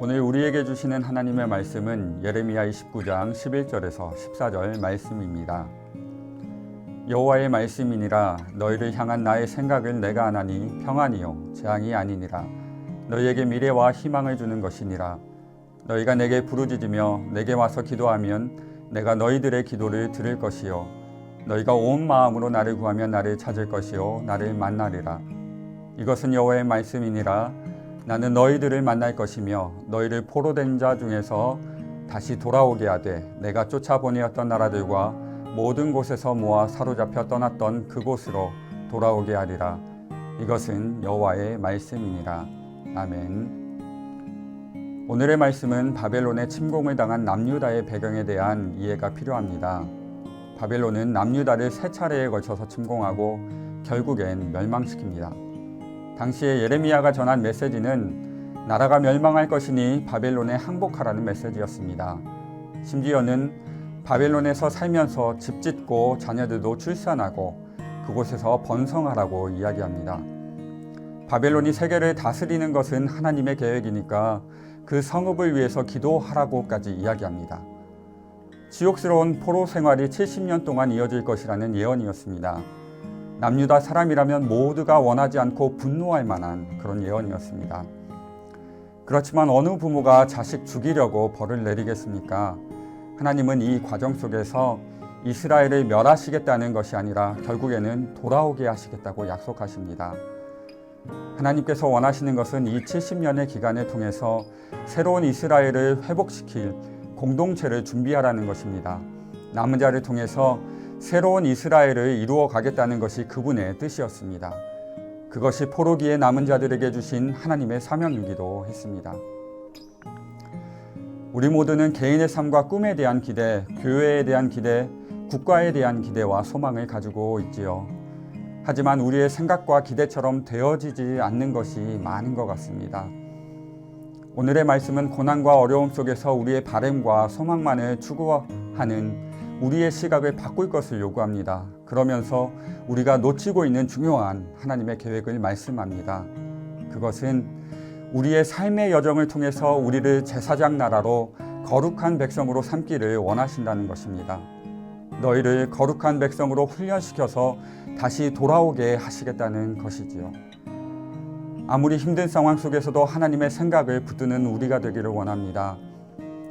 오늘 우리에게 주시는 하나님의 말씀은 예레미야 29장 11절에서 14절 말씀입니다. 여호와의 말씀이니라. 너희를 향한 나의 생각을 내가 아나니 평안이요 재앙이 아니니라. 너희에게 미래와 희망을 주는 것이니라. 너희가 내게 부르짖으며 내게 와서 기도하면 내가 너희들의 기도를 들을 것이요 너희가 온 마음으로 나를 구하면 나를 찾을 것이요 나를 만나리라. 이것은 여호와의 말씀이니라. 나는 너희들을 만날 것이며 너희를 포로된 자 중에서 다시 돌아오게 하되 내가 쫓아보내었던 나라들과 모든 곳에서 모아 사로잡혀 떠났던 그곳으로 돌아오게 하리라. 이것은 여호와의 말씀이니라. 아멘. 오늘의 말씀은 바벨론의 침공을 당한 남유다의 배경에 대한 이해가 필요합니다. 바벨론은 남유다를 세 차례에 걸쳐서 침공하고 결국엔 멸망시킵니다. 당시에 예레미야가 전한 메시지는 나라가 멸망할 것이니 바벨론에 항복하라는 메시지였습니다. 심지어는 바벨론에서 살면서 집 짓고 자녀들도 출산하고 그곳에서 번성하라고 이야기합니다. 바벨론이 세계를 다스리는 것은 하나님의 계획이니까 그 성읍을 위해서 기도하라고까지 이야기합니다. 지옥스러운 포로 생활이 70년 동안 이어질 것이라는 예언이었습니다. 남유다 사람이라면 모두가 원하지 않고 분노할 만한 그런 예언이었습니다. 그렇지만 어느 부모가 자식 죽이려고 벌을 내리겠습니까? 하나님은 이 과정 속에서 이스라엘을 멸하시겠다는 것이 아니라 결국에는 돌아오게 하시겠다고 약속하십니다. 하나님께서 원하시는 것은 이 70년의 기간을 통해서 새로운 이스라엘을 회복시킬 공동체를 준비하라는 것입니다. 남은 자를 통해서 새로운 이스라엘을 이루어 가겠다는 것이 그분의 뜻이었습니다. 그것이 포로기에 남은 자들에게 주신 하나님의 사명이기도 했습니다. 우리 모두는 개인의 삶과 꿈에 대한 기대, 교회에 대한 기대, 국가에 대한 기대와 소망을 가지고 있지요. 하지만 우리의 생각과 기대처럼 되어지지 않는 것이 많은 것 같습니다. 오늘의 말씀은 고난과 어려움 속에서 우리의 바램과 소망만을 추구하는 우리의 시각을 바꿀 것을 요구합니다. 그러면서 우리가 놓치고 있는 중요한 하나님의 계획을 말씀합니다. 그것은 우리의 삶의 여정을 통해서 우리를 제사장 나라로 거룩한 백성으로 삼기를 원하신다는 것입니다. 너희를 거룩한 백성으로 훈련시켜서 다시 돌아오게 하시겠다는 것이지요. 아무리 힘든 상황 속에서도 하나님의 생각을 붙드는 우리가 되기를 원합니다.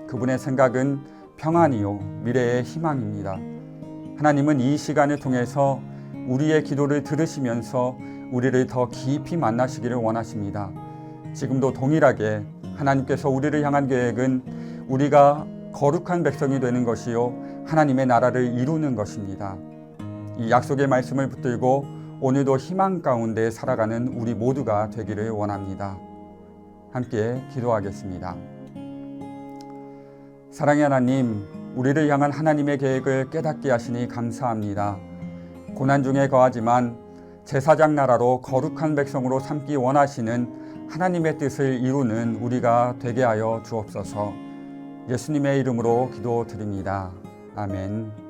그분의 생각은 평안이요 미래의 희망입니다. 하나님은 이 시간을 통해서 우리의 기도를 들으시면서 우리를 더 깊이 만나시기를 원하십니다. 지금도 동일하게 하나님께서 우리를 향한 계획은 우리가 거룩한 백성이 되는 것이요 하나님의 나라를 이루는 것입니다. 이 약속의 말씀을 붙들고 오늘도 희망 가운데 살아가는 우리 모두가 되기를 원합니다. 함께 기도하겠습니다. 사랑의 하나님, 우리를 향한 하나님의 계획을 깨닫게 하시니 감사합니다. 고난 중에 거하지만 제사장 나라로 거룩한 백성으로 삼기 원하시는 하나님의 뜻을 이루는 우리가 되게 하여 주옵소서. 예수님의 이름으로 기도드립니다. 아멘.